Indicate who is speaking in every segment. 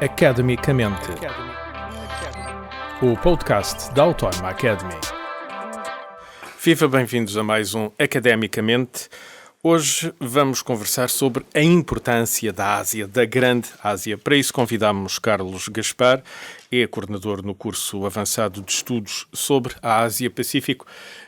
Speaker 1: Academicamente, o podcast da Autónoma Academy. Viva, bem-vindos a mais um Academicamente. Hoje vamos conversar sobre a importância da Ásia, da grande Ásia. Para isso convidamos Carlos Gaspar, é coordenador no curso avançado de estudos sobre a Ásia-Pacífico.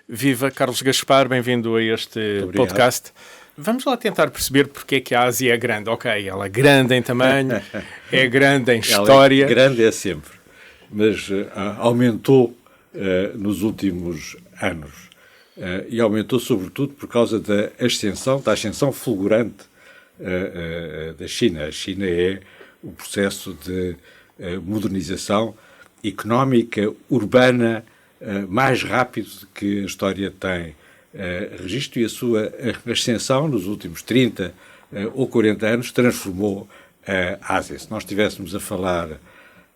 Speaker 1: Viva, Carlos Gaspar, bem-vindo a este podcast. Vamos lá tentar perceber porque é que a Ásia é grande. Ok, ela é grande em tamanho, é grande em história.
Speaker 2: Grande é sempre, mas aumentou nos últimos anos. E aumentou sobretudo por causa da ascensão fulgurante da China. A China é o processo de modernização económica, urbana, mais rápido que a história tem registro, e a sua ascensão nos últimos 30 ou 40 anos transformou a Ásia. Se nós estivéssemos a falar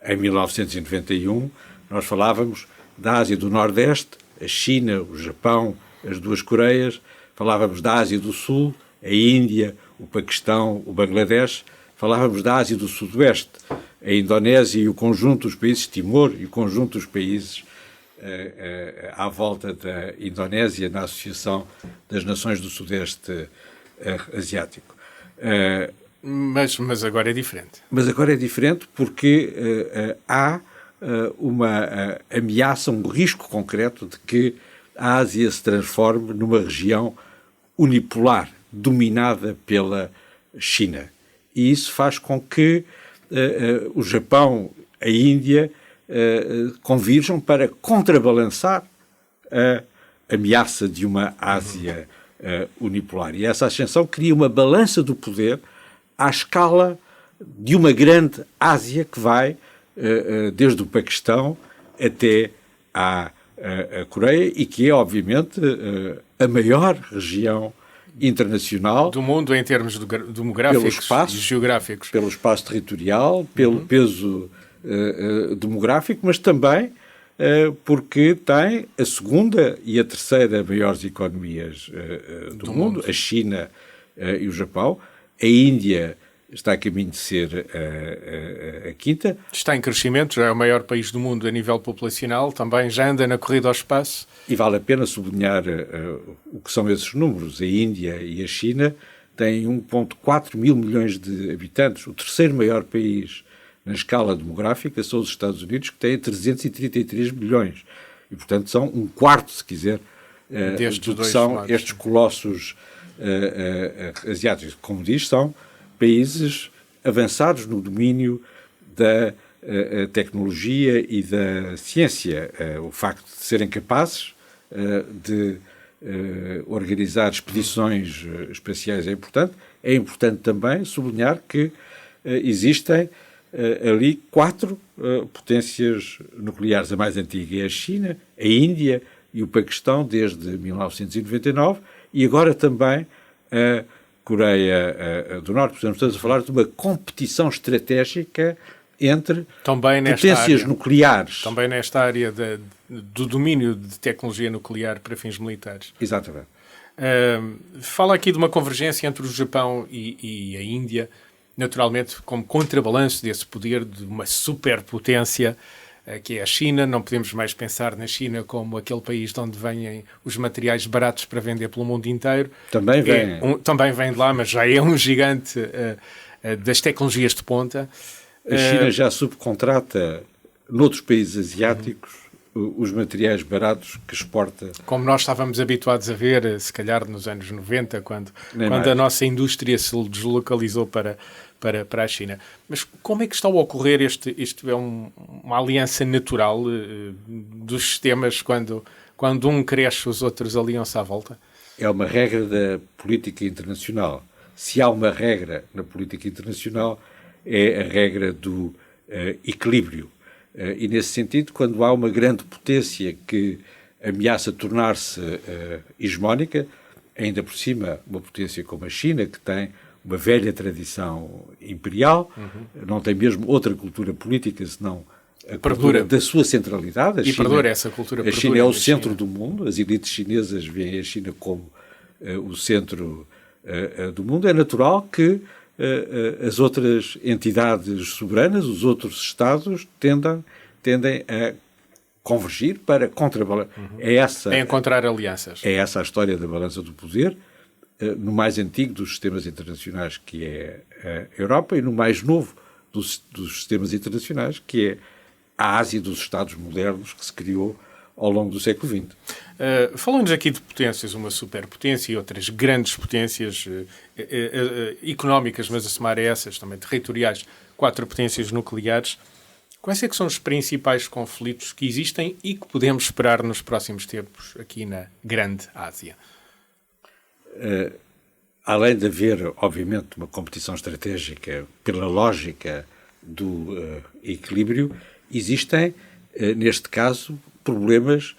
Speaker 2: em 1991, nós falávamos da Ásia do Nordeste, a China, o Japão, as duas Coreias, falávamos da Ásia do Sul, a Índia, o Paquistão, o Bangladesh, falávamos da Ásia do Sudoeste, a Indonésia e o conjunto dos países, Timor e o conjunto dos países à volta da Indonésia na Associação das Nações do Sudeste Asiático.
Speaker 1: Mas agora é diferente.
Speaker 2: Mas agora é diferente porque há uma ameaça, um risco concreto de que a Ásia se transforme numa região unipolar, dominada pela China. E isso faz com que o Japão, a Índia, convirjam para contrabalançar a ameaça de uma Ásia unipolar. E essa ascensão cria uma balança do poder à escala de uma grande Ásia que vai desde o Paquistão até à Coreia e que é, obviamente, a maior região internacional
Speaker 1: do mundo em termos demográficos e geográficos.
Speaker 2: Pelo espaço territorial, pelo peso demográfico, mas também porque tem a segunda e a terceira maiores economias do mundo, a China e o Japão. A Índia está a caminho de ser a quinta.
Speaker 1: Está em crescimento, já é o maior país do mundo a nível populacional, também já anda na corrida ao espaço.
Speaker 2: E vale a pena sublinhar o que são esses números. A Índia e a China têm 1,4 mil milhões de habitantes. O terceiro maior país na escala demográfica são os Estados Unidos, que têm 333 milhões. E, portanto, são um quarto, se quiser, do que são estes colossos asiáticos. Como diz, são países avançados no domínio da tecnologia e da ciência. O facto de serem capazes de organizar expedições espaciais é importante. É importante também sublinhar que existem ali 4 potências nucleares. A mais antiga é a China, a Índia e o Paquistão desde 1999 e agora também a Coreia do Norte. Portanto, estamos a falar de uma competição estratégica entre potências nucleares.
Speaker 1: Também nesta área do domínio de tecnologia nuclear para fins militares.
Speaker 2: Exatamente.
Speaker 1: Fala aqui de uma convergência entre o Japão e a Índia, naturalmente como contrabalanço desse poder de uma superpotência que é a China. Não podemos mais pensar na China como aquele país de onde vêm os materiais baratos para vender pelo mundo inteiro.
Speaker 2: Também vem.
Speaker 1: Também vem de lá, mas já é um gigante das tecnologias de ponta.
Speaker 2: A China já subcontrata noutros países asiáticos os materiais baratos que exporta.
Speaker 1: Como nós estávamos habituados a ver, se calhar nos anos 90, quando a nossa indústria se deslocalizou para a China. Mas como é que está a ocorrer isto é uma aliança natural dos sistemas quando um cresce, os outros aliam-se à volta?
Speaker 2: É uma regra da política internacional. Se há uma regra na política internacional, é a regra do equilíbrio. E nesse sentido, quando há uma grande potência que ameaça tornar-se hegemónica, ainda por cima uma potência como a China, que tem uma velha tradição imperial, não tem mesmo outra cultura política senão a cultura da sua centralidade.
Speaker 1: Essa cultura.
Speaker 2: A China é o centro do mundo, as elites chinesas veem a China como o centro do mundo. É natural que as outras entidades soberanas, os outros Estados, tendem a convergir para contrabalançar.
Speaker 1: É encontrar alianças.
Speaker 2: É essa a história da balança do poder, no mais antigo dos sistemas internacionais, que é a Europa, e no mais novo dos sistemas internacionais, que é a Ásia dos Estados modernos, que se criou ao longo do século XX.
Speaker 1: Falamos aqui de potências, uma superpotência e outras grandes potências económicas, mas a somar a essas também territoriais, 4 potências nucleares. Quais é que são os principais conflitos que existem e que podemos esperar nos próximos tempos aqui na Grande Ásia?
Speaker 2: Além de haver, obviamente, uma competição estratégica pela lógica do equilíbrio, existem, neste caso, problemas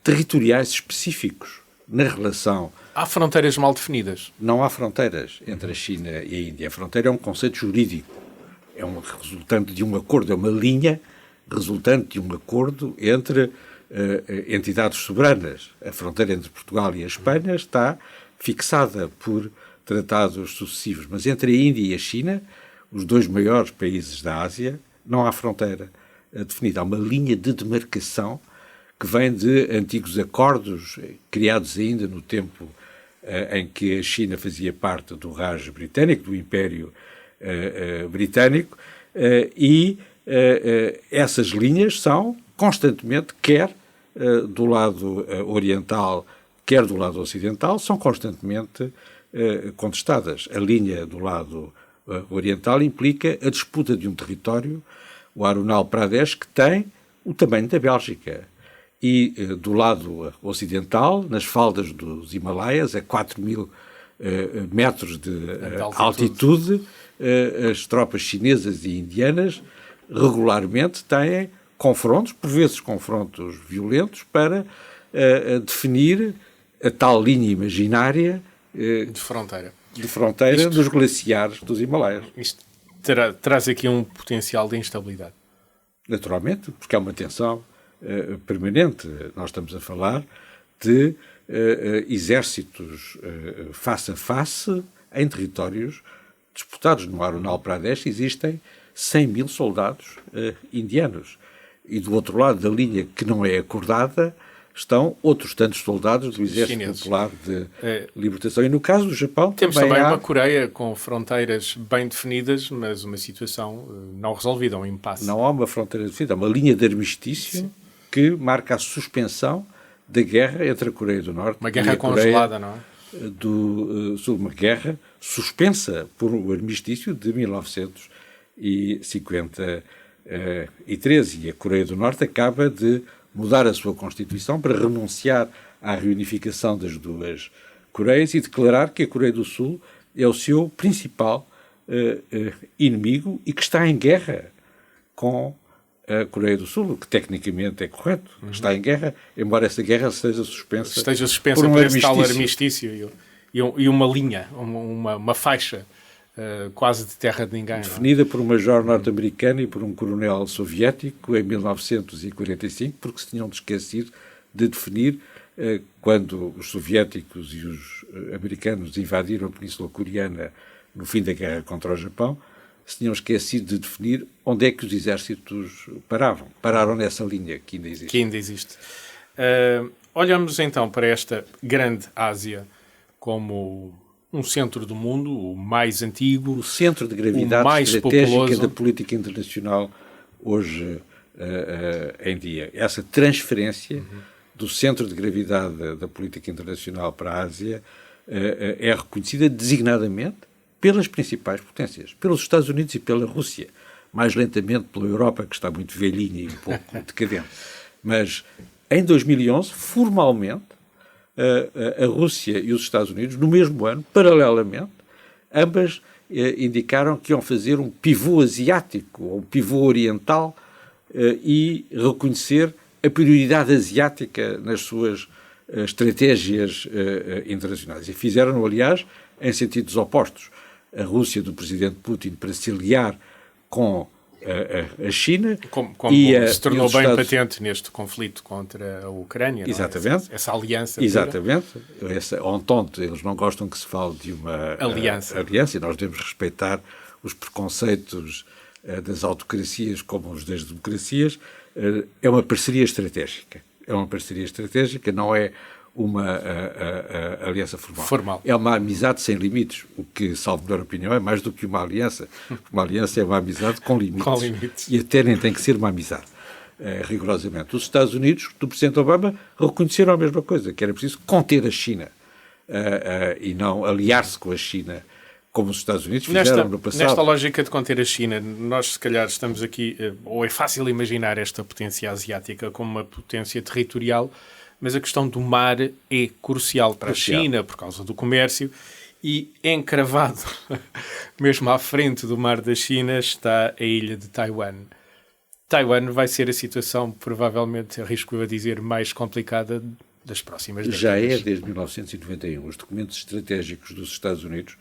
Speaker 2: territoriais específicos na relação.
Speaker 1: Há fronteiras mal definidas?
Speaker 2: Não há fronteiras entre a China e a Índia. A fronteira é um conceito jurídico. É um resultante de um acordo, é uma linha resultante de um acordo entre entidades soberanas. A fronteira entre Portugal e a Espanha está fixada por tratados sucessivos, mas entre a Índia e a China, os 2 maiores países da Ásia, não há fronteira definida. Há uma linha de demarcação que vem de antigos acordos criados ainda no tempo em que a China fazia parte do Raj britânico, do Império britânico, e essas linhas são constantemente, quer do lado oriental, quer do lado ocidental, são constantemente contestadas. A linha do lado oriental implica a disputa de um território, o Arunachal Pradesh, que tem o tamanho da Bélgica. E do lado ocidental, nas faldas dos Himalaias, a 4.000 metros de altitude, as tropas chinesas e indianas regularmente têm confrontos, por vezes confrontos violentos, para definir a tal linha imaginária
Speaker 1: de fronteira
Speaker 2: dos glaciares dos Himalaias.
Speaker 1: Isto traz aqui um potencial de instabilidade.
Speaker 2: Naturalmente, porque há uma tensão permanente. Nós estamos a falar de exércitos face a face em territórios disputados. No Arunachal Pradesh existem 100.000 soldados indianos. E do outro lado da linha, que não é acordada, estão outros tantos soldados do Exército Popular de Libertação. E no caso do Japão
Speaker 1: temos também uma Coreia com fronteiras bem definidas, mas uma situação não resolvida, um impasse.
Speaker 2: Não há uma fronteira definida, há uma linha de armistício. Sim. Que marca a suspensão da guerra entre a Coreia do Norte
Speaker 1: e a Coreia congelada, não é?
Speaker 2: Do Sul, uma guerra suspensa por um armistício de 1953. E a Coreia do Norte acaba de mudar a sua Constituição para renunciar à reunificação das duas Coreias e declarar que a Coreia do Sul é o seu principal inimigo e que está em guerra com a Coreia do Sul, o que tecnicamente é correto, está em guerra, embora essa guerra esteja suspensa
Speaker 1: por esse tal armistício e uma linha, uma faixa quase de terra de ninguém.
Speaker 2: Definida por um major norte-americano e por um coronel soviético em 1945, porque se tinham esquecido de definir, quando os soviéticos e os americanos invadiram a Península Coreana no fim da guerra contra o Japão, se tinham esquecido de definir onde é que os exércitos paravam. Pararam nessa linha que ainda existe.
Speaker 1: Olhamos então para esta grande Ásia como um centro do mundo, o mais antigo,
Speaker 2: o centro de gravidade
Speaker 1: mais
Speaker 2: estratégica
Speaker 1: populoso
Speaker 2: da política internacional hoje em dia. Essa transferência do centro de gravidade da política internacional para a Ásia é reconhecida designadamente pelas principais potências, pelos Estados Unidos e pela Rússia, mais lentamente pela Europa, que está muito velhinha e um pouco decadente. Mas em 2011, formalmente, a Rússia e os Estados Unidos, no mesmo ano, paralelamente, ambas indicaram que iam fazer um pivô asiático, ou um pivô oriental, e reconhecer a prioridade asiática nas suas estratégias internacionais. E fizeram-no, aliás, em sentidos opostos. A Rússia do presidente Putin para se aliar com a China.
Speaker 1: Como
Speaker 2: e
Speaker 1: se tornou
Speaker 2: os
Speaker 1: bem
Speaker 2: Estados...
Speaker 1: patente neste conflito contra a Ucrânia.
Speaker 2: Exatamente.
Speaker 1: Não é? Essa aliança.
Speaker 2: Exatamente. Essa entente, eles não gostam que se fale de uma aliança e nós devemos respeitar os preconceitos das autocracias como os das democracias. É uma parceria estratégica. Não é uma aliança formal. É uma amizade sem limites, o que, salvo melhor opinião, é mais do que uma aliança. Uma aliança é uma amizade com limites. E até nem tem que ser uma amizade, rigorosamente. Os Estados Unidos, do Presidente Obama, reconheceram a mesma coisa, que era preciso conter a China e não aliar-se com a China, como os Estados Unidos fizeram no passado.
Speaker 1: Nesta lógica de conter a China, nós se calhar estamos aqui, ou é fácil imaginar esta potência asiática como uma potência territorial, mas a questão do mar é crucial para a China por causa do comércio e encravado, mesmo à frente do mar da China, está a ilha de Taiwan. Taiwan vai ser a situação, provavelmente, arrisco a dizer, mais complicada das próximas décadas.
Speaker 2: Já é desde 1991. Os documentos estratégicos dos Estados Unidos,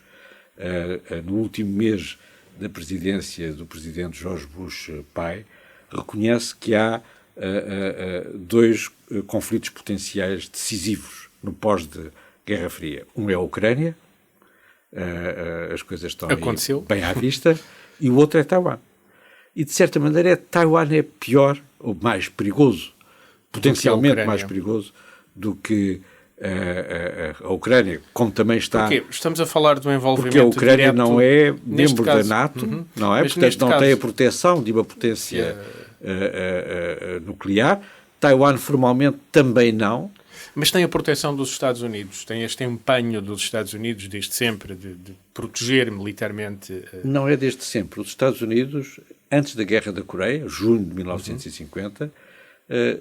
Speaker 2: no último mês da presidência do presidente George Bush pai, reconhece que há dois conflitos potenciais decisivos no pós-Guerra Fria. Um é a Ucrânia, as coisas estão aí bem à vista, e o outro é Taiwan. E, de certa maneira, Taiwan é pior, ou mais perigoso, potencialmente mais perigoso, do que a Ucrânia, como também está...
Speaker 1: Porquê? Estamos a falar do envolvimento
Speaker 2: porque a Ucrânia
Speaker 1: direto,
Speaker 2: não é membro da NATO, não é?
Speaker 1: Mas
Speaker 2: Portanto, não tem a proteção de uma potência nuclear. Taiwan, formalmente, também não.
Speaker 1: Mas tem a proteção dos Estados Unidos, tem este empenho dos Estados Unidos desde sempre de proteger militarmente...
Speaker 2: Não é desde sempre. Os Estados Unidos, antes da Guerra da Coreia, junho de 1950,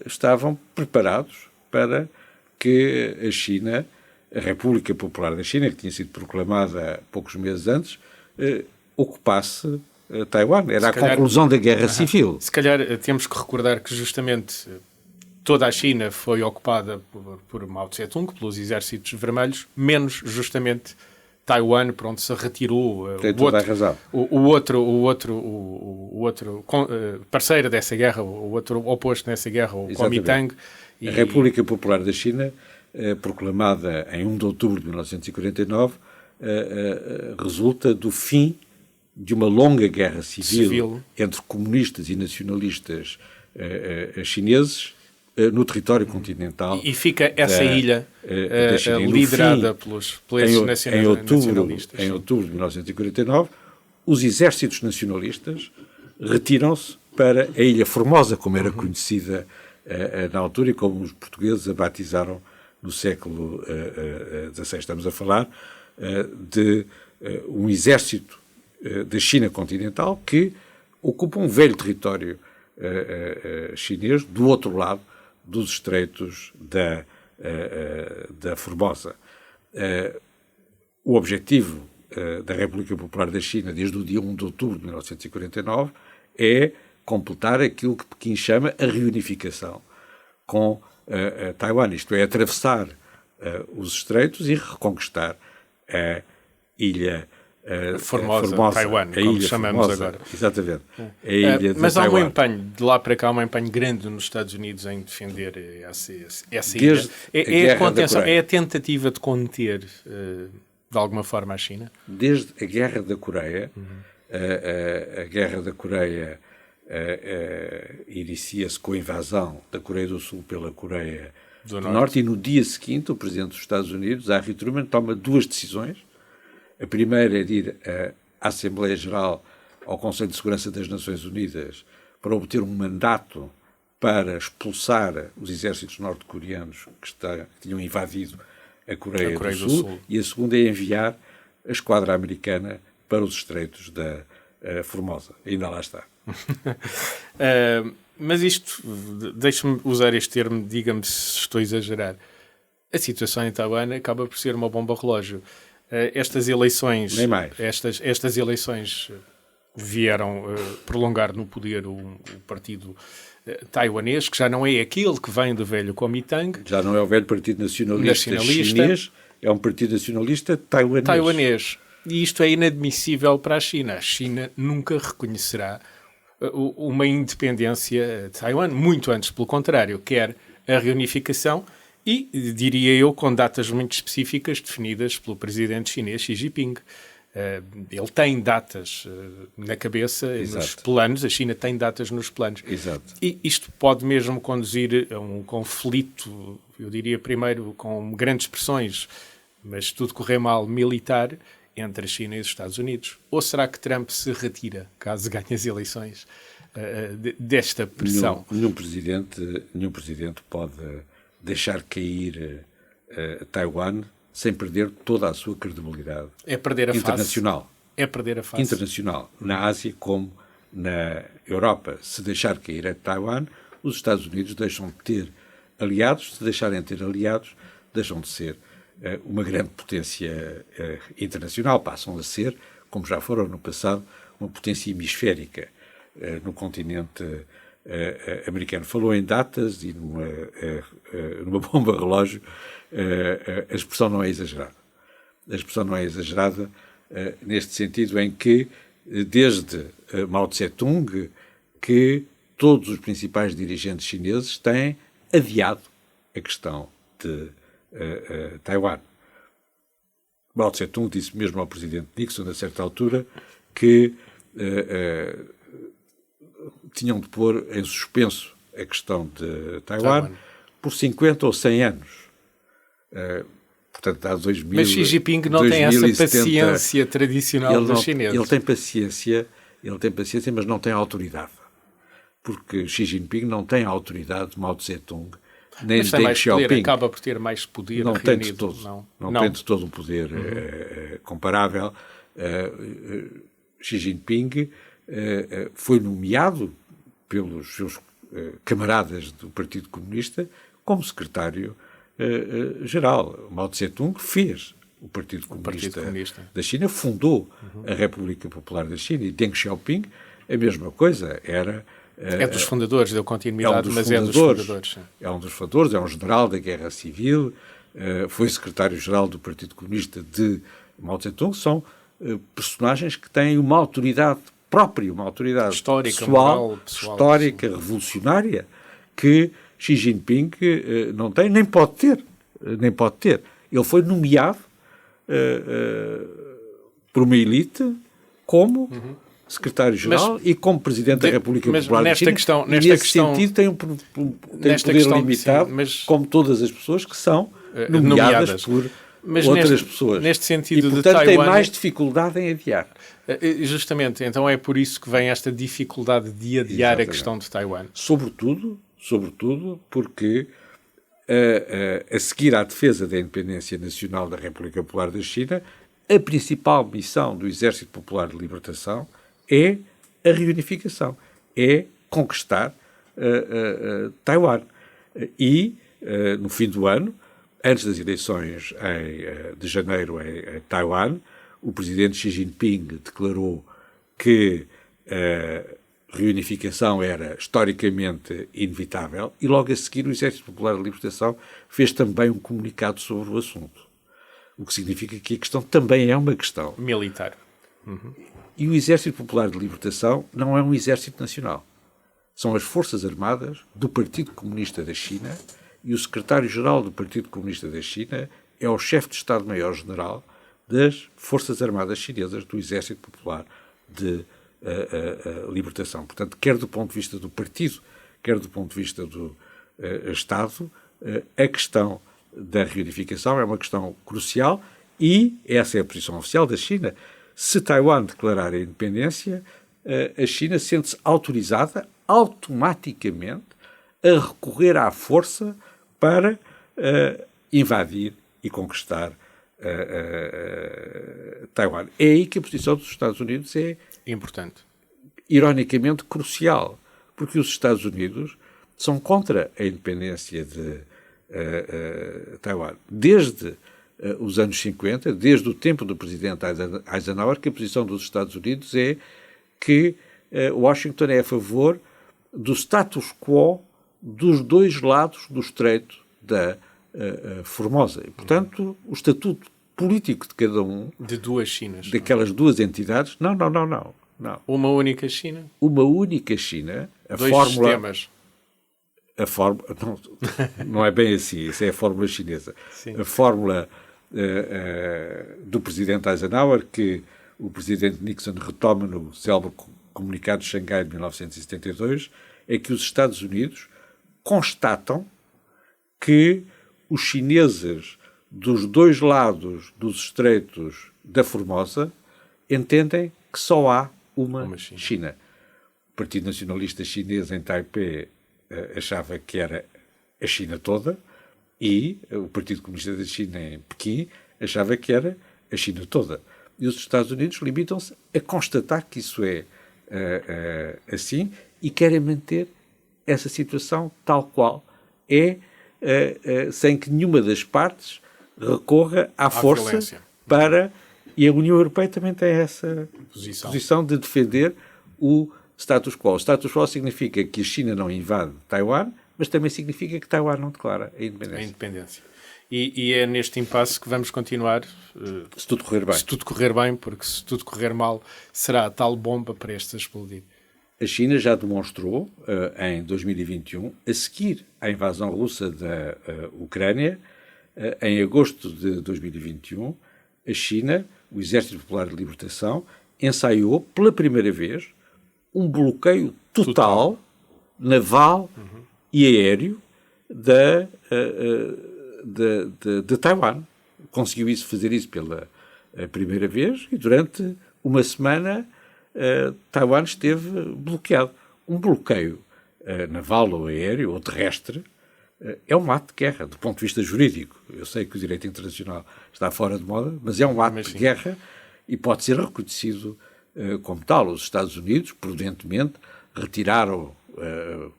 Speaker 2: estavam preparados para que a China, a República Popular da China, que tinha sido proclamada poucos meses antes, ocupasse Taiwan. Era a conclusão da Guerra Civil.
Speaker 1: Se calhar temos que recordar que justamente toda a China foi ocupada por Mao Tse-tung, pelos exércitos vermelhos, menos justamente Taiwan, para onde se retirou
Speaker 2: tem toda a razão.
Speaker 1: O outro parceiro dessa guerra, o outro oposto nessa guerra, o Kuomintang.
Speaker 2: A República Popular da China, proclamada em 1 de outubro de 1949, resulta do fim de uma longa guerra civil entre comunistas e nacionalistas chineses no território continental.
Speaker 1: E fica essa ilha liderada pelos nacionalistas.
Speaker 2: Em outubro de 1949, os exércitos nacionalistas retiram-se para a Ilha Formosa, como era conhecida na altura e como os portugueses a batizaram no século XVI. Estamos a falar de um exército da China continental que ocupa um velho território chinês do outro lado dos estreitos da Formosa. O objetivo da República Popular da China, desde o dia 1 de outubro de 1949, é completar aquilo que Pequim chama a reunificação com Taiwan, isto é, atravessar os estreitos e reconquistar a ilha
Speaker 1: Formosa, Taiwan, como chamamos
Speaker 2: Formosa,
Speaker 1: agora.
Speaker 2: Exatamente. A ilha de
Speaker 1: mas
Speaker 2: Taiwan.
Speaker 1: Há um empenho, de lá para cá, há um empenho grande nos Estados Unidos em defender essa ilha. É a tentativa de conter, de alguma forma, a China?
Speaker 2: Desde a Guerra da Coreia, a Guerra da Coreia inicia-se com a invasão da Coreia do Sul pela Coreia do Norte, e no dia seguinte o Presidente dos Estados Unidos, Harry Truman, toma duas decisões. A primeira é de ir à Assembleia Geral, ao Conselho de Segurança das Nações Unidas, para obter um mandato para expulsar os exércitos norte-coreanos que tinham invadido a Coreia do Sul. E a segunda é enviar a esquadra americana para os estreitos da Formosa. Ainda lá está.
Speaker 1: Mas isto, deixe-me usar este termo, diga-me se estou a exagerar. A situação em Taiwan acaba por ser uma bomba relógio. Estas eleições, estas eleições vieram prolongar no poder o partido taiwanês, que já não é aquele que vem do velho Kuomintang.
Speaker 2: Já não é o velho Partido Nacionalista Chinês, é um Partido Nacionalista taiwanês.
Speaker 1: E isto é inadmissível para a China. A China nunca reconhecerá uma independência de Taiwan, muito antes, pelo contrário, quer a reunificação e, diria eu, com datas muito específicas definidas pelo presidente chinês Xi Jinping. Ele tem datas na cabeça,
Speaker 2: Exato.
Speaker 1: Nos planos, a China tem datas nos planos.
Speaker 2: Exato.
Speaker 1: E isto pode mesmo conduzir a um conflito, eu diria primeiro com grandes pressões, mas se tudo correr mal, militar, entre a China e os Estados Unidos. Ou será que Trump se retira, caso ganhe as eleições, desta pressão?
Speaker 2: Nenhum presidente pode deixar cair Taiwan sem perder toda a sua credibilidade.
Speaker 1: É perder a
Speaker 2: internacional.
Speaker 1: face. É perder a face.
Speaker 2: Internacional. Na Ásia como na Europa. Se deixar cair a Taiwan, os Estados Unidos deixam de ter aliados. Se deixarem de ter aliados, deixam de ser uma grande potência internacional. Passam a ser, como já foram no passado, uma potência hemisférica no continente americano. Falou em datas e numa bomba relógio. A expressão não é exagerada. A expressão não é exagerada neste sentido em que, desde Mao Tse-tung, que todos os principais dirigentes chineses têm adiado a questão de Taiwan. Mao Tse-tung disse mesmo ao presidente Nixon, a certa altura, que tinham de pôr em suspenso a questão de Taiwan por 50 ou 100 anos. Portanto, há 2000,
Speaker 1: mas Xi Jinping não 2070, tem essa paciência tradicional dos chineses.
Speaker 2: Ele tem paciência, mas não tem autoridade. Porque Xi Jinping não tem a autoridade de Mao Tse-tung, nem de Deng Xiaoping.
Speaker 1: Acaba por ter mais poder
Speaker 2: não
Speaker 1: reunido.
Speaker 2: Tem de todo, não tem de todo um poder comparável. Xi Jinping foi nomeado pelos seus camaradas do Partido Comunista como secretário geral. Mao Tse-tung fez o Partido Comunista da China, fundou a República Popular da China, e Deng Xiaoping, a mesma coisa, era...
Speaker 1: é dos fundadores, deu continuidade, mas é dos fundadores.
Speaker 2: É um dos fundadores, é um general da Guerra Civil, foi secretário-geral do Partido Comunista de Mao Tse-tung. São personagens que têm uma autoridade própria, uma autoridade
Speaker 1: histórica,
Speaker 2: pessoal, histórica, revolucionária, que Xi Jinping não tem, nem pode ter. Ele foi nomeado por uma elite como secretário-geral e como presidente da República Popular da China. Neste sentido tem um poder limitado, sim, como todas as pessoas que são nomeadas por outras pessoas.
Speaker 1: Neste sentido,
Speaker 2: e, portanto,
Speaker 1: de
Speaker 2: tem
Speaker 1: Taiwan,
Speaker 2: mais dificuldade em adiar.
Speaker 1: Justamente, então é por isso que vem esta dificuldade de adiar Exatamente. A questão de Taiwan.
Speaker 2: Sobretudo porque, a seguir à defesa da independência nacional da República Popular da China, a principal missão do Exército Popular de Libertação é a reunificação, é conquistar Taiwan. E, no fim do ano, antes das eleições de janeiro em Taiwan, o presidente Xi Jinping declarou que a reunificação era historicamente inevitável, e logo a seguir o Exército Popular de Libertação fez também um comunicado sobre o assunto. O que significa que a questão também é uma questão
Speaker 1: militar.
Speaker 2: E o Exército Popular de Libertação não é um exército nacional. São as Forças Armadas do Partido Comunista da China, e o secretário-geral do Partido Comunista da China é o chefe de Estado-Maior-General das Forças Armadas Chinesas, do Exército Popular de Libertação. Portanto, quer do ponto de vista do partido, quer do ponto de vista do Estado, a questão da reunificação é uma questão crucial, e essa é a posição oficial da China. Se Taiwan declarar a independência, a China sente-se autorizada automaticamente a recorrer à força para invadir e conquistar Taiwan. É aí que a posição dos Estados Unidos é
Speaker 1: importante,
Speaker 2: ironicamente crucial, porque os Estados Unidos são contra a independência de Taiwan. Desde os anos 50, desde o tempo do presidente Eisenhower, que a posição dos Estados Unidos é que Washington é a favor do status quo dos dois lados do Estreito da Formosa. E, portanto, o estatuto político de cada um...
Speaker 1: De duas Chinas.
Speaker 2: Daquelas duas entidades... Não. Não.
Speaker 1: Uma única China?
Speaker 2: Uma única China.
Speaker 1: Dois sistemas.
Speaker 2: A fórmula, não é bem assim, isso é a fórmula chinesa.
Speaker 1: Sim.
Speaker 2: A fórmula do presidente Eisenhower, que o presidente Nixon retoma no célebre comunicado de Xangai de 1972, é que os Estados Unidos constatam que os chineses dos dois lados dos estreitos da Formosa entendem que só há uma China. O Partido Nacionalista Chinês em Taipei achava que era a China toda e o Partido Comunista da China em Pequim achava que era a China toda. E os Estados Unidos limitam-se a constatar que isso é assim e querem manter essa situação tal qual é, sem que nenhuma das partes recorra à força
Speaker 1: violência.
Speaker 2: E a União Europeia também tem essa posição de defender o status quo. O status quo significa que a China não invade Taiwan, mas também significa que Taiwan não declara a independência.
Speaker 1: E é neste impasse que vamos continuar,
Speaker 2: se tudo correr bem.
Speaker 1: Se tudo correr bem, porque se tudo correr mal, será a tal bomba prestes a explodir.
Speaker 2: A China já demonstrou, em 2021, a seguir à invasão russa da Ucrânia, em agosto de 2021, a China, o Exército Popular de Libertação, ensaiou pela primeira vez um bloqueio total. Naval e aéreo de Taiwan. Conseguiu fazer isso pela primeira vez e durante uma semana Taiwan esteve bloqueado. Um bloqueio naval ou aéreo ou terrestre é um ato de guerra, do ponto de vista jurídico. Eu sei que o direito internacional está fora de moda, mas é um ato de guerra e pode ser reconhecido como tal. Os Estados Unidos, prudentemente, retiraram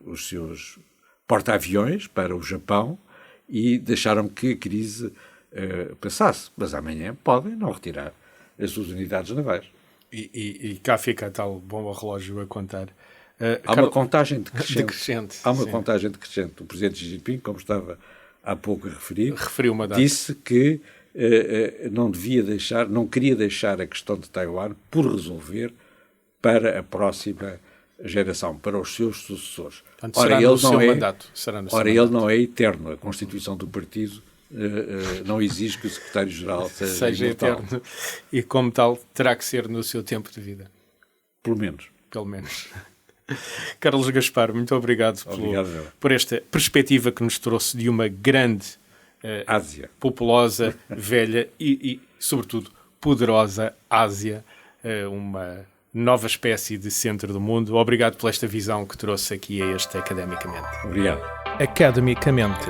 Speaker 2: os seus porta-aviões para o Japão e deixaram que a crise passasse. Mas amanhã podem não retirar as suas unidades navais.
Speaker 1: E cá fica tal bom relógio a contar.
Speaker 2: Há uma contagem decrescente.
Speaker 1: Há
Speaker 2: uma contagem decrescente. O presidente Xi Jinping, como estava há pouco a referir,
Speaker 1: referiu uma data.
Speaker 2: Disse que não queria deixar a questão de Taiwan por resolver para a próxima geração, para os seus sucessores.
Speaker 1: Portanto, ora, ele não é mandato.
Speaker 2: Ele não é eterno. A Constituição do partido não exige que o secretário-geral seja
Speaker 1: eterno. E, como tal, terá que ser no seu tempo de vida.
Speaker 2: Pelo menos.
Speaker 1: Carlos Gaspar, muito obrigado por esta perspectiva que nos trouxe de uma grande
Speaker 2: Ásia,
Speaker 1: populosa, velha e, sobretudo, poderosa Ásia, uma nova espécie de centro do mundo. Obrigado por esta visão que trouxe aqui a este Academicamente.
Speaker 2: Obrigado.
Speaker 1: Academicamente.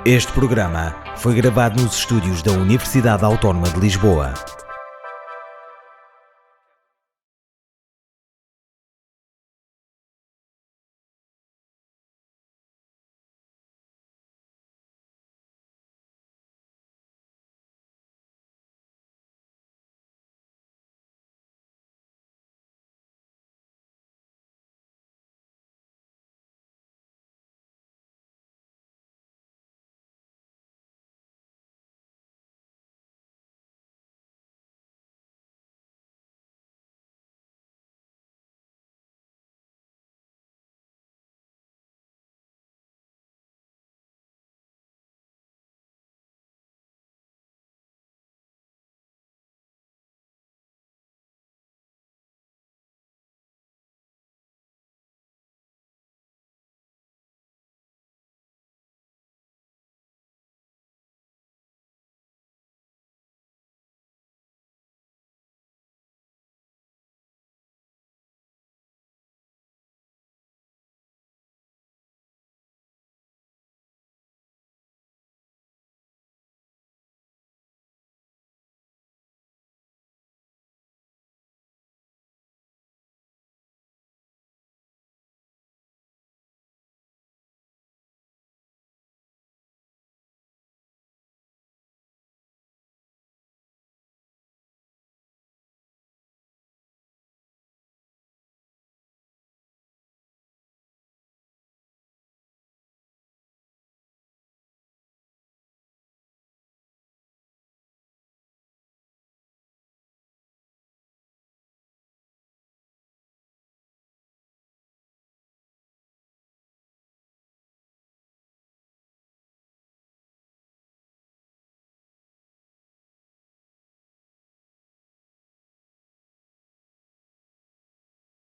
Speaker 3: Este programa foi gravado nos estúdios da Universidade Autónoma de Lisboa.